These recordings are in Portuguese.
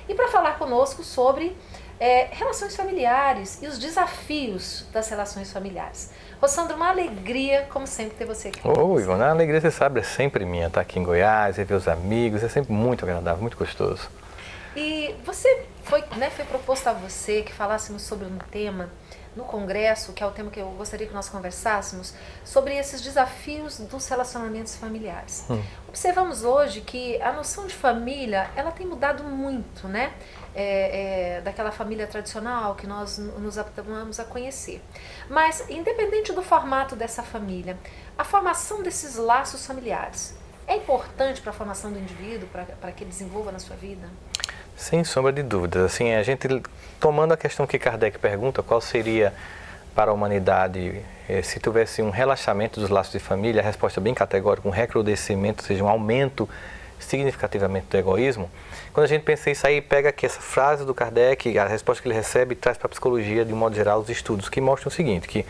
e para falar conosco sobre relações familiares e os desafios das relações familiares. Rossandro, uma alegria, como sempre, ter você aqui. Ô, Ivana, a alegria, você sabe, é sempre minha estar aqui em Goiás, ver os amigos, é sempre muito agradável, muito gostoso. E você foi proposto a você que falássemos sobre um tema no Congresso, que é o tema que eu gostaria que nós conversássemos, sobre esses desafios dos relacionamentos familiares. Observamos hoje que a noção de família, ela tem mudado muito, né? Daquela família tradicional que nós nos habituamos a conhecer. Mas, independente do formato dessa família, a formação desses laços familiares é importante para a formação do indivíduo, para que ele desenvolva na sua vida? Sem sombra de dúvidas. Assim, a gente, tomando a questão que Kardec pergunta, qual seria para a humanidade se tivesse um relaxamento dos laços de família, a resposta é bem categórica, um recrudescimento, ou seja, um aumento significativamente do egoísmo. Quando a gente pensa isso aí, pega aqui essa frase do Kardec, a resposta que ele recebe, e traz para a psicologia, de um modo geral, os estudos que mostram o seguinte, que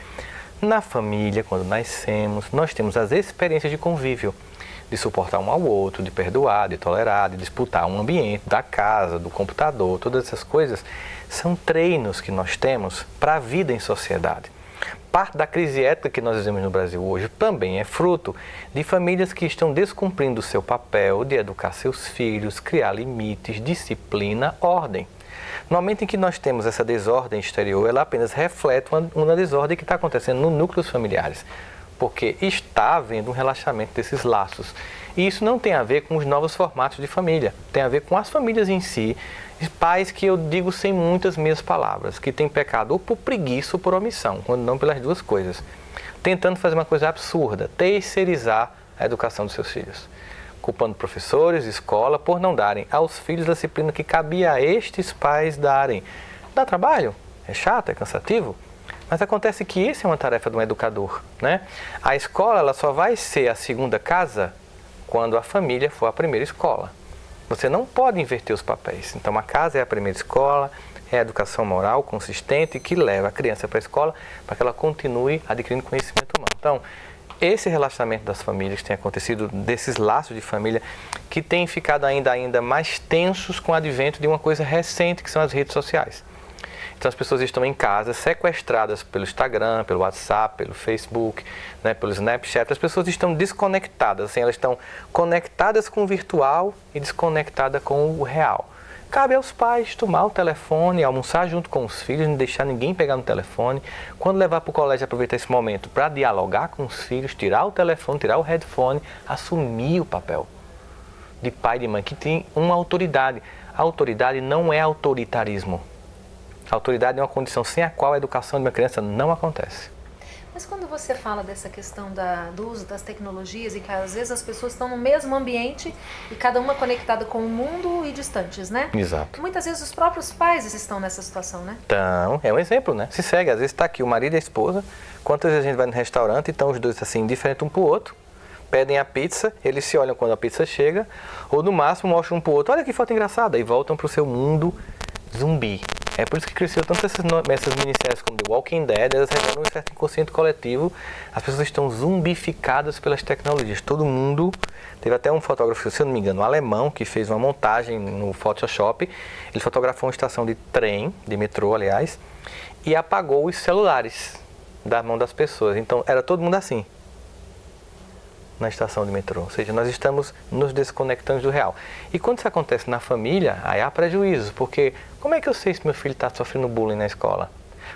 na família, quando nascemos, nós temos as experiências de convívio, de suportar um ao outro, de perdoar, de tolerar, de disputar um ambiente, da casa, do computador, todas essas coisas são treinos que nós temos para a vida em sociedade. Parte da crise ética que nós vivemos no Brasil hoje também é fruto de famílias que estão descumprindo o seu papel de educar seus filhos, criar limites, disciplina, ordem. No momento em que nós temos essa desordem exterior, ela apenas reflete uma desordem que está acontecendo nos núcleos familiares, porque está havendo um relaxamento desses laços. E isso não tem a ver com os novos formatos de família, tem a ver com as famílias em si, pais que eu digo sem muitas meias palavras, que têm pecado ou por preguiça ou por omissão, quando não pelas duas coisas, tentando fazer uma coisa absurda, terceirizar a educação dos seus filhos, culpando professores, escola, por não darem aos filhos a disciplina que cabia a estes pais darem. Dá trabalho? É chato? É cansativo? Mas acontece que isso é uma tarefa de um educador, né? A escola, ela só vai ser a segunda casa quando a família for a primeira escola. Você não pode inverter os papéis. Então, a casa é a primeira escola, é a educação moral consistente que leva a criança para a escola para que ela continue adquirindo conhecimento humano. Então, esse relacionamento das famílias tem acontecido, desses laços de família, que têm ficado ainda mais tensos com o advento de uma coisa recente, que são as redes sociais. Então as pessoas estão em casa, sequestradas pelo Instagram, pelo WhatsApp, pelo Facebook, né, pelo Snapchat. As pessoas estão desconectadas, assim, elas estão conectadas com o virtual e desconectadas com o real. Cabe aos pais tomar o telefone, almoçar junto com os filhos, não deixar ninguém pegar no telefone. Quando levar para o colégio, aproveitar esse momento para dialogar com os filhos, tirar o telefone, tirar o headphone, assumir o papel de pai e de mãe, que tem uma autoridade. A autoridade não é autoritarismo. A autoridade é uma condição sem a qual a educação de uma criança não acontece. Mas quando você fala dessa questão do uso das tecnologias e que às vezes as pessoas estão no mesmo ambiente e cada uma conectada com o mundo e distantes, né? Exato. Muitas vezes os próprios pais estão nessa situação, né? Então, é um exemplo, né? Se segue, às vezes está aqui o marido e a esposa, quantas vezes a gente vai no restaurante e estão os dois assim, diferentes um para o outro, pedem a pizza, eles se olham quando a pizza chega, ou no máximo mostram um para o outro, olha que foto engraçada, e voltam para o seu mundo zumbi. É por isso que cresceu tanto essas minisséries como The Walking Dead, elas revelam um certo inconsciente coletivo. As pessoas estão zumbificadas pelas tecnologias. Todo mundo, teve até um fotógrafo, se eu não me engano, um alemão, que fez uma montagem no Photoshop. Ele fotografou uma estação de trem, de metrô, aliás, e apagou os celulares da mão das pessoas. Então, era todo mundo assim, na estação de metrô. Ou seja, nós estamos nos desconectando do real. E quando isso acontece na família, aí há prejuízos, porque como é que eu sei se meu filho está sofrendo bullying na escola?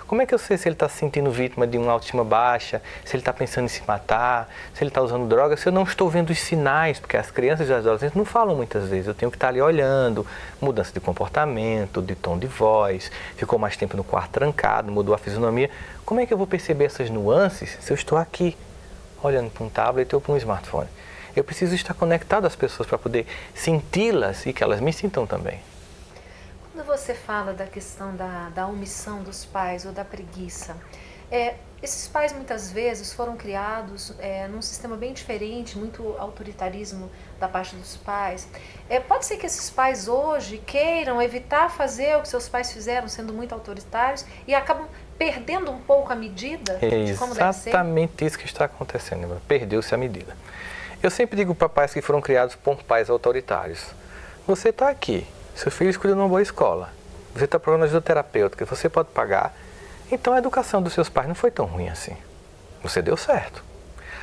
Como é que eu sei se ele está se sentindo vítima de uma autoestima baixa, se ele está pensando em se matar, se ele está usando drogas, se eu não estou vendo os sinais, porque as crianças e os adolescentes não falam muitas vezes, eu tenho que estar ali olhando, mudança de comportamento, de tom de voz, ficou mais tempo no quarto trancado, mudou a fisionomia. Como é que eu vou perceber essas nuances se eu estou aqui, olhando para um tablet ou para um smartphone? Eu preciso estar conectado às pessoas para poder senti-las e que elas me sintam também. Quando você fala da questão da omissão dos pais ou da preguiça, esses pais muitas vezes foram criados num sistema bem diferente, muito autoritarismo da parte dos pais. Pode ser que esses pais hoje queiram evitar fazer o que seus pais fizeram, sendo muito autoritários, e acabam perdendo um pouco a medida de como deve ser? Exatamente isso que está acontecendo, perdeu-se a medida. Eu sempre digo para pais que foram criados por pais autoritários, você está aqui, seu filho escolheu numa boa escola, você está procurando ajuda terapêutica, você pode pagar, então a educação dos seus pais não foi tão ruim assim. Você deu certo.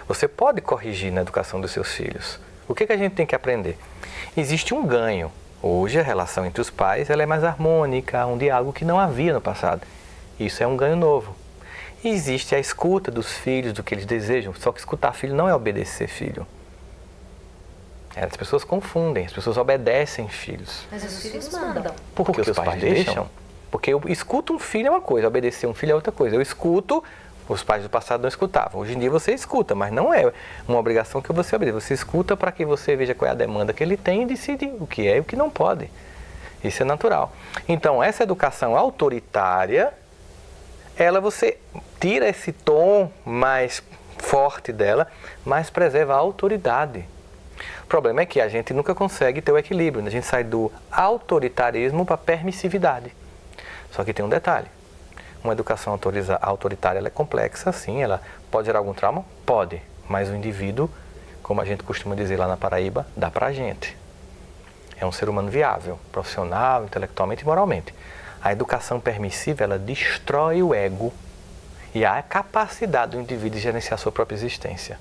Você pode corrigir na educação dos seus filhos. O que a gente tem que aprender? Existe um ganho. Hoje a relação entre os pais ela é mais harmônica, um diálogo que não havia no passado. Isso é um ganho novo. E existe a escuta dos filhos, do que eles desejam, só que escutar filho não é obedecer filho. As pessoas confundem, as pessoas obedecem filhos. Mas os filhos mandam. Porque os pais deixam. Porque eu escuto um filho é uma coisa, obedecer um filho é outra coisa. Eu escuto, os pais do passado não escutavam. Hoje em dia você escuta, mas não é uma obrigação que você obedeça. Você escuta para que você veja qual é a demanda que ele tem e decide o que é e o que não pode. Isso é natural. Então, essa educação autoritária, você tira esse tom mais forte dela, mas preserva a autoridade. O problema é que a gente nunca consegue ter o equilíbrio. A gente sai do autoritarismo para a permissividade. Só que tem um detalhe. Uma educação autoritária ela é complexa, sim. Ela pode gerar algum trauma? Pode. Mas o indivíduo, como a gente costuma dizer lá na Paraíba, dá pra gente. É um ser humano viável, profissional, intelectualmente e moralmente. A educação permissiva, ela destrói o ego e a capacidade do indivíduo de gerenciar a sua própria existência.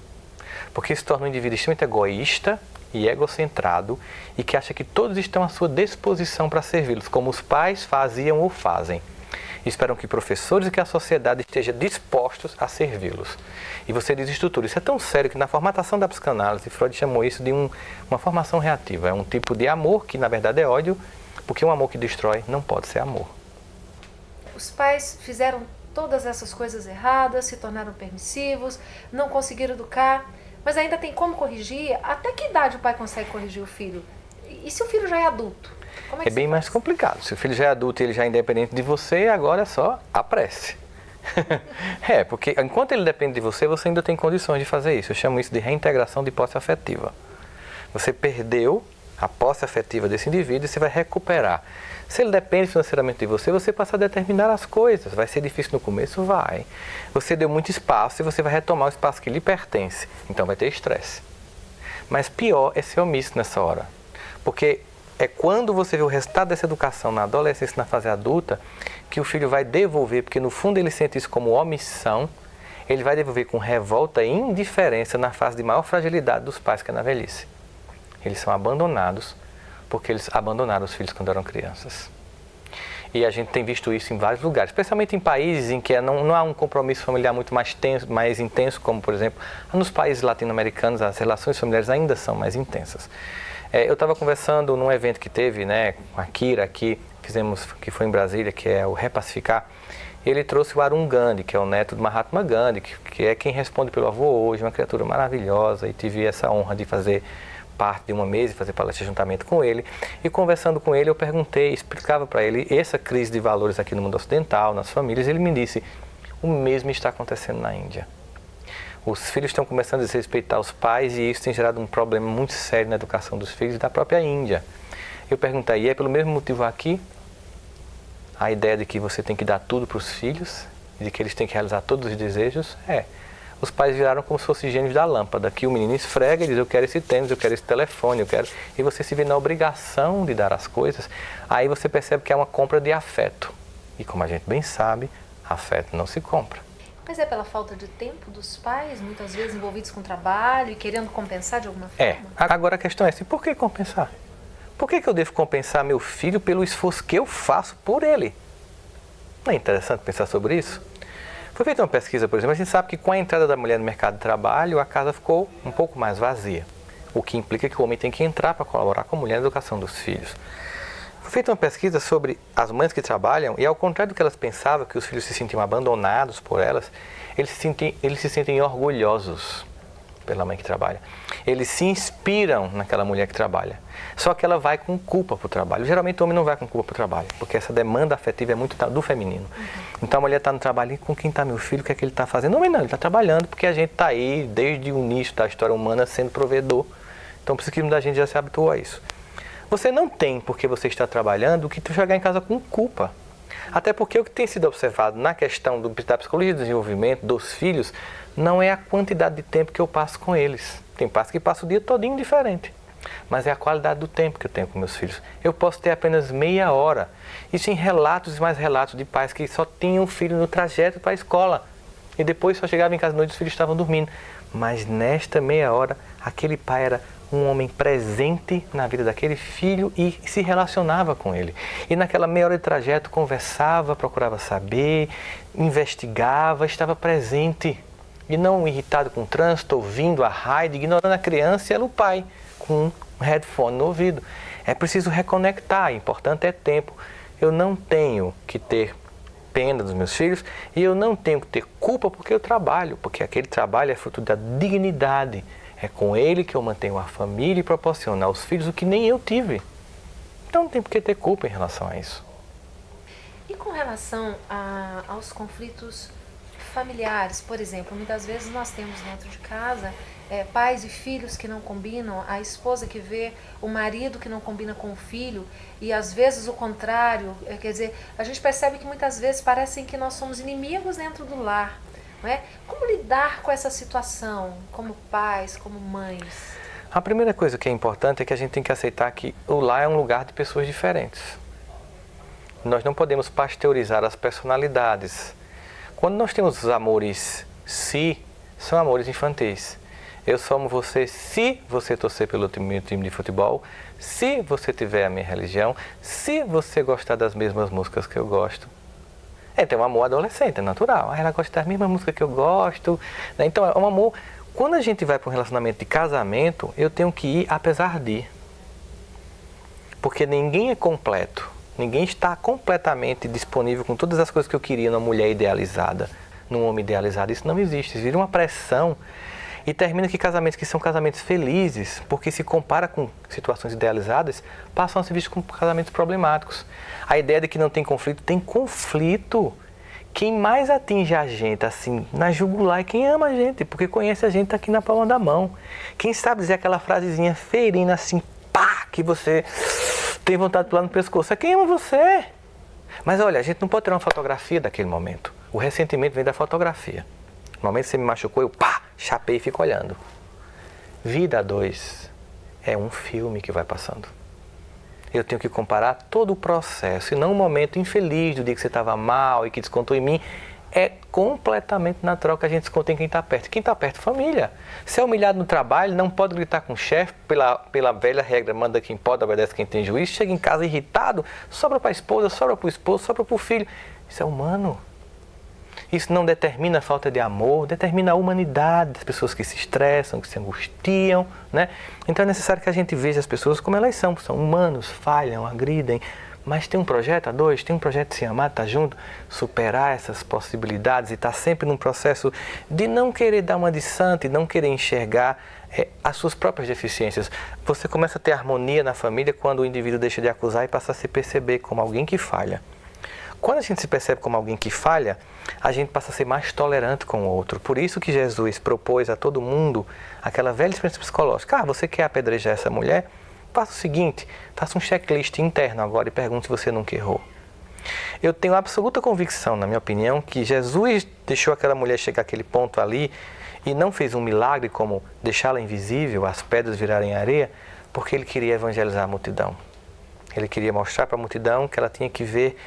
Porque isso torna o indivíduo extremamente egoísta e egocentrado e que acha que todos estão à sua disposição para servi-los, como os pais faziam ou fazem. Esperam que professores e que a sociedade esteja dispostos a servi-los. E você desestrutura. Isso é tão sério que na formatação da psicanálise, Freud chamou isso de uma formação reativa. É um tipo de amor que na verdade é ódio, porque um amor que destrói não pode ser amor. Os pais fizeram todas essas coisas erradas, se tornaram permissivos, não conseguiram educar, mas ainda tem como corrigir? Até que idade o pai consegue corrigir o filho? E se o filho já é adulto? Como é bem mais complicado. Se o filho já é adulto e ele já é independente de você, agora é só a prece. Porque enquanto ele depende de você, você ainda tem condições de fazer isso. Eu chamo isso de reintegração de posse afetiva. Você perdeu a posse afetiva desse indivíduo e você vai recuperar. Se ele depende financeiramente de você, você passa a determinar as coisas. Vai ser difícil no começo? Vai. Você deu muito espaço e você vai retomar o espaço que lhe pertence. Então vai ter estresse. Mas pior é ser omisso nessa hora. Porque é quando você vê o resultado dessa educação na adolescência e na fase adulta que o filho vai devolver, porque no fundo ele sente isso como omissão, ele vai devolver com revolta e indiferença na fase de maior fragilidade dos pais, que é na velhice. Eles são abandonados porque eles abandonaram os filhos quando eram crianças. E a gente tem visto isso em vários lugares, especialmente em países em que não há um compromisso familiar muito mais intenso, como por exemplo, nos países latino-americanos as relações familiares ainda são mais intensas. Eu estava conversando num evento que teve, com a Kira aqui, que foi em Brasília, que é o Repacificar. Ele trouxe o Arun Gandhi, que é o neto do Mahatma Gandhi, que é quem responde pelo avô hoje, uma criatura maravilhosa, e tive essa honra de fazer parte de uma mesa e fazer palestra juntamente com ele. E conversando com ele, eu perguntei, explicava para ele essa crise de valores aqui no mundo ocidental, nas famílias. Ele me disse, o mesmo está acontecendo na Índia. Os filhos estão começando a desrespeitar os pais e isso tem gerado um problema muito sério na educação dos filhos da própria Índia. Eu perguntei, e é pelo mesmo motivo aqui? A ideia de que você tem que dar tudo para os filhos, de que eles têm que realizar todos os desejos? Os pais viraram como se fossem gênios da lâmpada, que o menino esfrega e diz, eu quero esse tênis, eu quero esse telefone, eu quero... E você se vê na obrigação de dar as coisas, aí você percebe que é uma compra de afeto. E como a gente bem sabe, afeto não se compra. Mas é pela falta de tempo dos pais, muitas vezes envolvidos com trabalho e querendo compensar de alguma forma? Agora a questão é assim, por que compensar? Por que eu devo compensar meu filho pelo esforço que eu faço por ele? Não é interessante pensar sobre isso? Foi feita uma pesquisa, por exemplo, a gente sabe que com a entrada da mulher no mercado de trabalho, a casa ficou um pouco mais vazia. O que implica que o homem tem que entrar para colaborar com a mulher na educação dos filhos. Foi feita uma pesquisa sobre as mães que trabalham e ao contrário do que elas pensavam, que os filhos se sentiam abandonados por elas, eles se sentem orgulhosos pela mãe que trabalha. Eles se inspiram naquela mulher que trabalha. Só que ela vai com culpa para o trabalho. Geralmente o homem não vai com culpa para o trabalho, porque essa demanda afetiva é muito do feminino. Então a mulher está no trabalho, e com quem está meu filho, o que é que ele está fazendo? Não, ele está trabalhando porque a gente está aí desde o início da história humana sendo provedor. Então o psiquismo da gente já se habituou a isso. Você não tem, porque você está trabalhando, que chegar em casa com culpa. Até porque o que tem sido observado na questão da psicologia do desenvolvimento dos filhos não é a quantidade de tempo que eu passo com eles. Tem pais que passam o dia todinho diferente. mas é a qualidade do tempo que eu tenho com meus filhos. Eu posso ter apenas meia hora. Isso em relatos e mais relatos de pais que só tinham o filho no trajeto para a escola e depois só chegava em casa à noite e os filhos estavam dormindo. Mas nesta meia hora, aquele pai era um homem presente na vida daquele filho e se relacionava com ele. E naquela meia hora de trajeto conversava, procurava saber, investigava, estava presente. E não irritado com o trânsito, ouvindo a rádio, ignorando a criança, era o pai com um headphone no ouvido. É preciso reconectar, o importante é tempo. Eu não tenho que ter pena dos meus filhos e eu não tenho que ter culpa porque eu trabalho, porque aquele trabalho é fruto da dignidade. É com ele que eu mantenho a família e proporciono aos filhos o que nem eu tive. Então não tem por que ter culpa em relação a isso. E com relação aos conflitos familiares, por exemplo, muitas vezes nós temos dentro de casa pais e filhos que não combinam, a esposa que vê o marido que não combina com o filho e às vezes o contrário, quer dizer, a gente percebe que muitas vezes parecem que nós somos inimigos dentro do lar, não é? Como lidar com essa situação, como pais, como mães? A primeira coisa que é importante é que a gente tem que aceitar que o lar é um lugar de pessoas diferentes. Nós não podemos pasteurizar as personalidades. Quando nós temos os amores se, são amores infantis. Eu só amo você se você torcer pelo meu time de futebol, se você tiver a minha religião, se você gostar das mesmas músicas que eu gosto. Tem um amor adolescente, é natural. Ela gosta das mesmas músicas que eu gosto. Né? Então, é um amor... Quando a gente vai para um relacionamento de casamento, eu tenho que ir apesar de. Porque ninguém é completo. Ninguém está completamente disponível com todas as coisas que eu queria numa mulher idealizada, num homem idealizado. Isso não existe. Isso vira uma pressão. E termina que casamentos que são casamentos felizes, porque se compara com situações idealizadas, passam a ser vistos como casamentos problemáticos. A ideia de que não tem conflito, tem conflito. Quem mais atinge a gente, assim, na jugular é quem ama a gente, porque conhece a gente aqui na palma da mão. Quem sabe dizer aquela frasezinha ferina, assim, pá, que você tem vontade de pular no pescoço, é quem ama você. Mas olha, a gente não pode tirar uma fotografia daquele momento. O ressentimento vem da fotografia. No momento que você me machucou, eu pá, chapei e fico olhando. Vida a dois é um filme que vai passando. Eu tenho que comparar todo o processo e não o momento infeliz do dia que você estava mal e que descontou em mim. É completamente natural que a gente desconte em quem está perto. Quem está perto, família. Se é humilhado no trabalho, não pode gritar com o chefe pela velha regra, manda quem pode, obedece quem tem juízo. Chega em casa irritado, sobra para a esposa, sobra para o esposo, sobra para o filho. Isso é humano. Isso não determina a falta de amor, determina a humanidade das pessoas que se estressam, que se angustiam, né? Então é necessário que a gente veja as pessoas como elas são humanos, falham, agridem, mas tem um projeto a dois, tem um projeto de se amar, estar junto, superar essas possibilidades e estar sempre num processo de não querer dar uma de santo e não querer enxergar as suas próprias deficiências. Você começa a ter harmonia na família quando o indivíduo deixa de acusar e passa a se perceber como alguém que falha. Quando a gente se percebe como alguém que falha, a gente passa a ser mais tolerante com o outro. Por isso que Jesus propôs a todo mundo aquela velha experiência psicológica. Você quer apedrejar essa mulher? Faça o seguinte, faça um checklist interno agora e pergunte se você nunca errou. Eu tenho absoluta convicção, na minha opinião, que Jesus deixou aquela mulher chegar àquele ponto ali e não fez um milagre como deixá-la invisível, as pedras virarem areia, porque ele queria evangelizar a multidão. Ele queria mostrar para a multidão que ela tinha que ver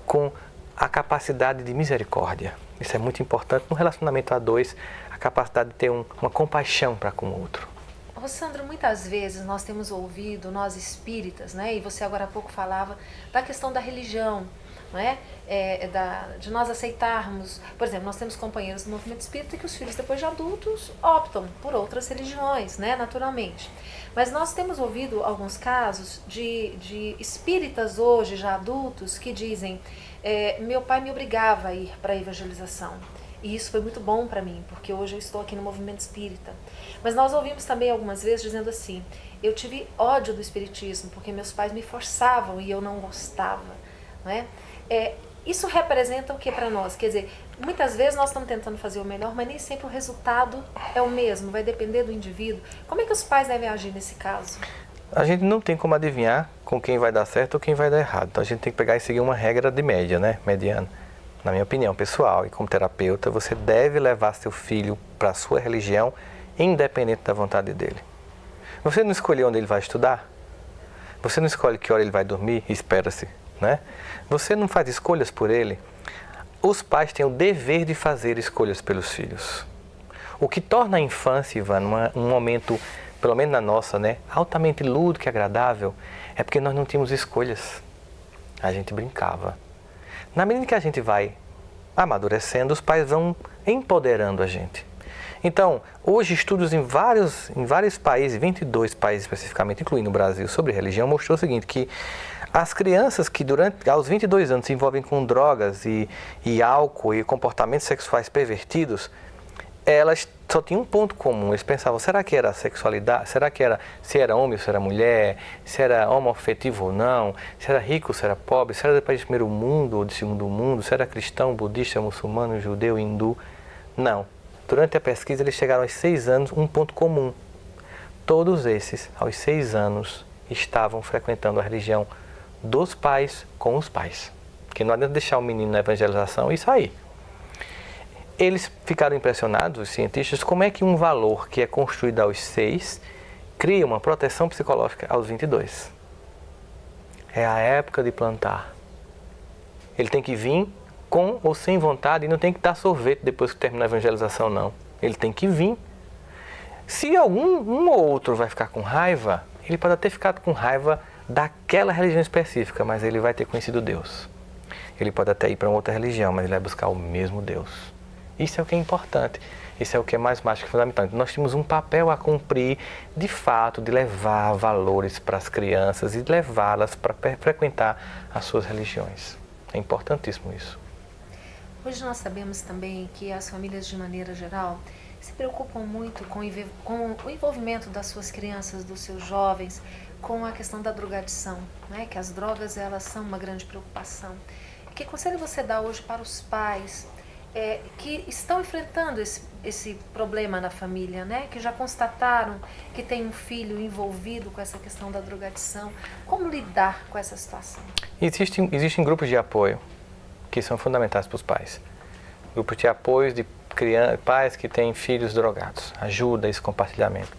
com a capacidade de misericórdia. Isso é muito importante no relacionamento a dois, a capacidade de ter uma compaixão para com o outro. Sandro, muitas vezes nós temos ouvido, nós espíritas, né, e você agora há pouco falava da questão da religião, não é? De nós aceitarmos, por exemplo, nós temos companheiros do movimento espírita que os filhos depois de adultos optam por outras religiões, né, naturalmente. Mas nós temos ouvido alguns casos de espíritas hoje, já adultos, que dizem, meu pai me obrigava a ir para a evangelização. E isso foi muito bom para mim, porque hoje eu estou aqui no movimento espírita. Mas nós ouvimos também algumas vezes dizendo assim, eu tive ódio do espiritismo, porque meus pais me forçavam e eu não gostava. Não é? Isso representa o que para nós? Quer dizer, muitas vezes nós estamos tentando fazer o melhor, mas nem sempre o resultado é o mesmo, vai depender do indivíduo. Como é que os pais devem agir nesse caso? A gente não tem como adivinhar com quem vai dar certo ou quem vai dar errado. Então a gente tem que pegar e seguir uma regra de média, né? Mediana. Na minha opinião pessoal e como terapeuta, você deve levar seu filho para a sua religião independente da vontade dele. Você não escolhe onde ele vai estudar? Você não escolhe que hora ele vai dormir? Espera-se, né? Você não faz escolhas por ele? Os pais têm o dever de fazer escolhas pelos filhos. O que torna a infância, Ivan, um momento, pelo menos na nossa, né, altamente lúdico e agradável, é porque nós não tínhamos escolhas. A gente brincava. Na medida que a gente vai amadurecendo, os pais vão empoderando a gente. Então, hoje estudos em vários países, 22 países especificamente, incluindo o Brasil, sobre religião, mostrou o seguinte, que as crianças que aos 22 anos se envolvem com drogas e álcool e comportamentos sexuais pervertidos, elas só tinham um ponto comum. Eles pensavam, será que era sexualidade? Será que era se era homem ou se era mulher? Se era homoafetivo ou não? Se era rico ou se era pobre? Se era de país de primeiro mundo ou de segundo mundo? Se era cristão, budista, muçulmano, judeu, hindu? Não. Durante a pesquisa, eles chegaram aos 6 anos, um ponto comum. Todos esses, aos 6 anos, estavam frequentando a religião dos pais com os pais. Porque não adianta deixar o menino na evangelização e sair. Eles ficaram impressionados, os cientistas, como é que um valor que é construído aos 6 cria uma proteção psicológica aos 22. É a época de plantar. Ele tem que vir com ou sem vontade, e não tem que dar sorvete depois que termina a evangelização, não. Ele tem que vir. Se um ou outro vai ficar com raiva, ele pode até ficar com raiva daquela religião específica, mas ele vai ter conhecido Deus. Ele pode até ir para uma outra religião, mas ele vai buscar o mesmo Deus. Isso é o que é importante. Isso é o que é mais mágico e fundamental. Nós temos um papel a cumprir, de fato, de levar valores para as crianças e levá-las para frequentar as suas religiões. É importantíssimo isso. Hoje nós sabemos também que as famílias, de maneira geral, se preocupam muito com o envolvimento das suas crianças, dos seus jovens, com a questão da drogadição, né? Que as drogas, elas são uma grande preocupação. Que conselho você dá hoje para os pais que estão enfrentando esse problema na família, né? Que já constataram que tem um filho envolvido com essa questão da drogadição? Como lidar com essa situação? Existem grupos de apoio que são fundamentais para os pais. Grupos de apoio de pais que têm filhos drogados. Ajuda esse compartilhamento.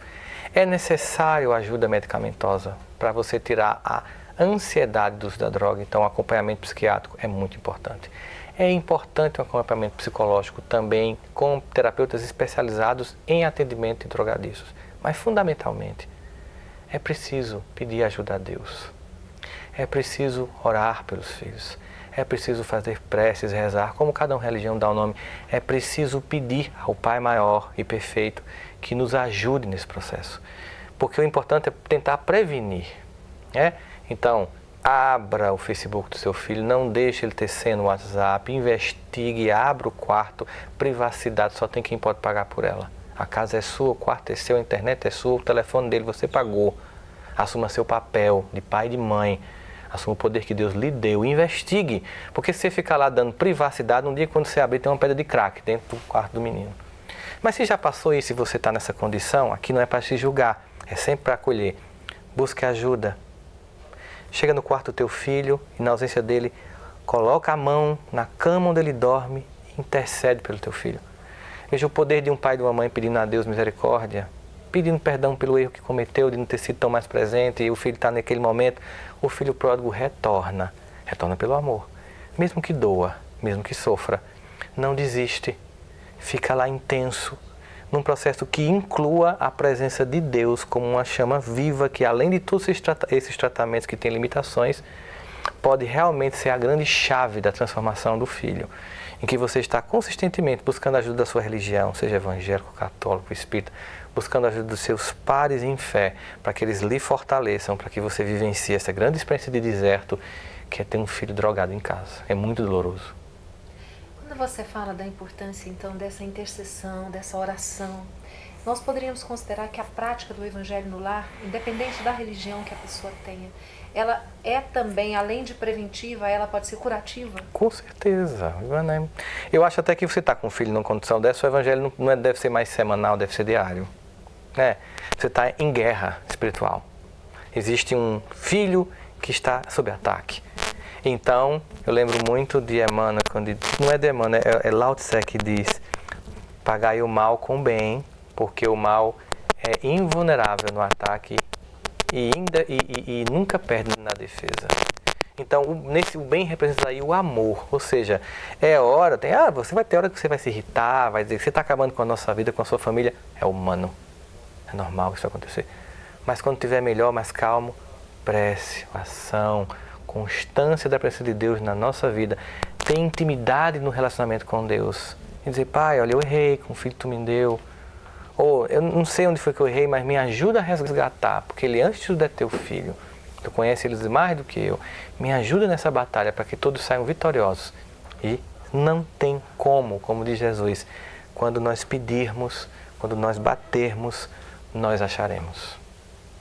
É necessário ajuda medicamentosa para você tirar a ansiedade do uso da droga. Então, o acompanhamento psiquiátrico é muito importante. É importante o acompanhamento psicológico também com terapeutas especializados em atendimento de drogadiços. Mas, fundamentalmente, é preciso pedir ajuda a Deus. É preciso orar pelos filhos. É preciso fazer preces, rezar, como cada religião dá o nome. É preciso pedir ao Pai maior e perfeito que nos ajude nesse processo. Porque o importante é tentar prevenir, né? Então, abra o Facebook do seu filho, não deixe ele ter senha no WhatsApp, investigue, abra o quarto, privacidade, só tem quem pode pagar por ela. A casa é sua, o quarto é seu, a internet é sua, o telefone dele você pagou. Assuma seu papel de pai e de mãe. Assuma o poder que Deus lhe deu. Investigue. Porque se você ficar lá dando privacidade, um dia quando você abrir tem uma pedra de crack dentro do quarto do menino. Mas se já passou isso e você está nessa condição, aqui não é para se julgar. É sempre para acolher. Busque ajuda. Chega no quarto do teu filho e na ausência dele, coloca a mão na cama onde ele dorme e intercede pelo teu filho. Veja o poder de um pai e de uma mãe pedindo a Deus misericórdia, pedindo perdão pelo erro que cometeu de não ter sido tão mais presente, e o filho está naquele momento, o filho pródigo retorna pelo amor. Mesmo que doa, mesmo que sofra, não desiste, fica lá intenso, num processo que inclua a presença de Deus como uma chama viva, que além de todos esses tratamentos que têm limitações, pode realmente ser a grande chave da transformação do filho, em que você está consistentemente buscando a ajuda da sua religião, seja evangélico, católico, espírita, buscando a ajuda dos seus pares em fé, para que eles lhe fortaleçam, para que você vivencie essa grande experiência de deserto, que é ter um filho drogado em casa. É muito doloroso. Quando você fala da importância, então, dessa intercessão, dessa oração, nós poderíamos considerar que a prática do Evangelho no lar, independente da religião que a pessoa tenha, ela é também, além de preventiva, ela pode ser curativa? Com certeza. Eu acho até que você está com um filho numa condição dessa, o Evangelho não deve ser mais semanal, deve ser diário. Você está em guerra espiritual. Existe um filho que está sob ataque. Então, eu lembro muito de Emmanuel, não é de Emmanuel, é Lao Tse que diz: pagai o mal com o bem, porque o mal é invulnerável no ataque e nunca perde na defesa. Então, o bem representa aí o amor, ou seja, você vai ter hora que você vai se irritar, vai dizer que você está acabando com a nossa vida, com a sua família, é humano, é normal isso acontecer. Mas quando estiver melhor, mais calmo, prece, oração, constância da presença de Deus na nossa vida, ter intimidade no relacionamento com Deus, e dizer, Pai, olha, eu errei com o filho que tu me deu, ou eu não sei onde foi que eu errei, mas me ajuda a resgatar, porque ele antes de tudo é teu filho. Tu conhece eles mais do que eu. Me ajuda nessa batalha para que todos saiam vitoriosos. E não tem como diz Jesus, quando nós pedirmos, quando nós batermos, nós acharemos.